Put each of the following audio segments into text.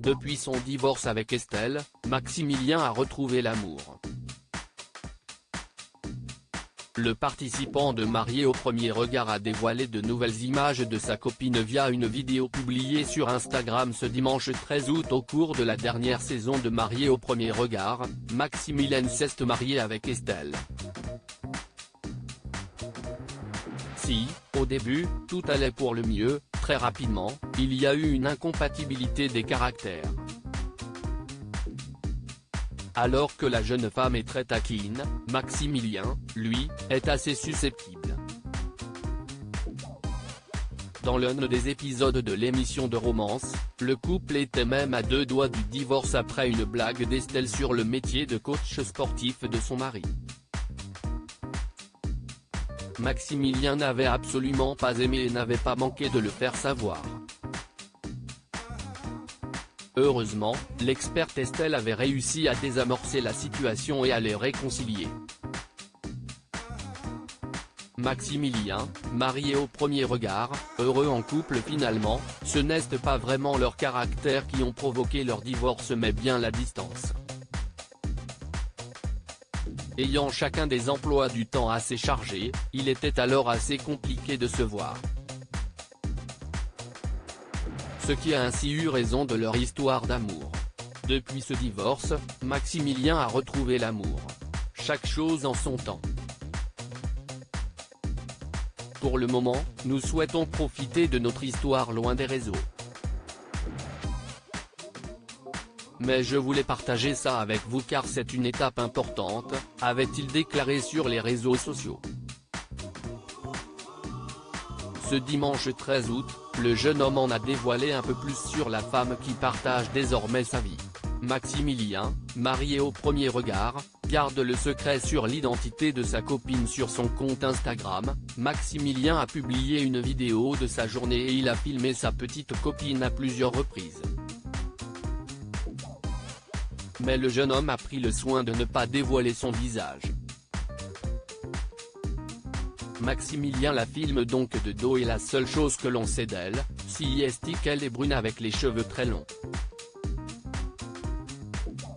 Depuis son divorce avec Estelle, Maximilien a retrouvé l'amour. Le participant de Marié au premier regard a dévoilé de nouvelles images de sa copine via une vidéo publiée sur Instagram ce dimanche 13 août. Au cours de la dernière saison de Marié au premier regard, Maximilien s'est marié avec Estelle. Si, au début, tout allait pour le mieux, très rapidement, il y a eu une incompatibilité des caractères. Alors que la jeune femme est très taquine, Maximilien, lui, est assez susceptible. Dans l'un des épisodes de l'émission de romance, le couple était même à deux doigts du divorce après une blague d'Estelle sur le métier de coach sportif de son mari. Maximilien n'avait absolument pas aimé et n'avait pas manqué de le faire savoir. Heureusement, l'experte Estelle avait réussi à désamorcer la situation et à les réconcilier. Maximilien, marié au premier regard, heureux en couple finalement, ce n'est pas vraiment leur caractère qui ont provoqué leur divorce mais bien la distance. Ayant chacun des emplois du temps assez chargés, il était alors assez compliqué de se voir. Ce qui a ainsi eu raison de leur histoire d'amour. Depuis ce divorce, Maximilien a retrouvé l'amour. Chaque chose en son temps. Pour le moment, nous souhaitons profiter de notre histoire loin des réseaux. Mais je voulais partager ça avec vous car c'est une étape importante, avait-il déclaré sur les réseaux sociaux. Ce dimanche 13 août, le jeune homme en a dévoilé un peu plus sur la femme qui partage désormais sa vie. Maximilien, marié au premier regard, garde le secret sur l'identité de sa copine sur son compte Instagram. Maximilien a publié une vidéo de sa journée et il a filmé sa petite copine à plusieurs reprises. Mais le jeune homme a pris le soin de ne pas dévoiler son visage. Maximilien la filme donc de dos et la seule chose que l'on sait d'elle, si est qu'elle est brune avec les cheveux très longs.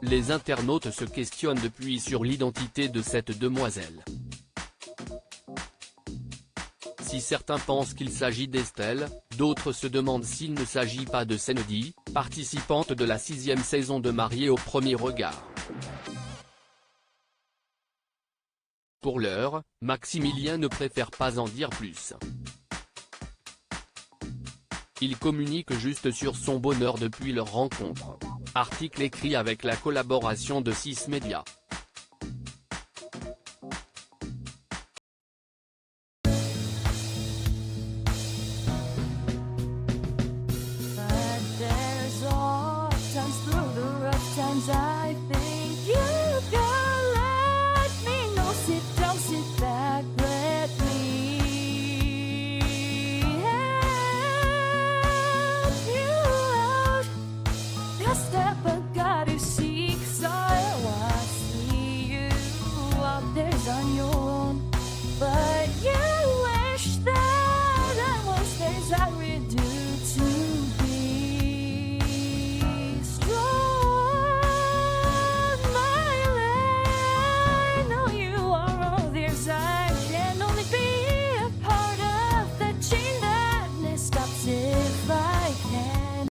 Les internautes se questionnent depuis sur l'identité de cette demoiselle. Si certains pensent qu'il s'agit d'Estelle, d'autres se demandent s'il ne s'agit pas de Senody, participante de la 6e saison de Marié au premier regard. Pour l'heure, Maximilien ne préfère pas en dire plus. Il communique juste sur son bonheur depuis leur rencontre. Article écrit avec la collaboration de 6 médias.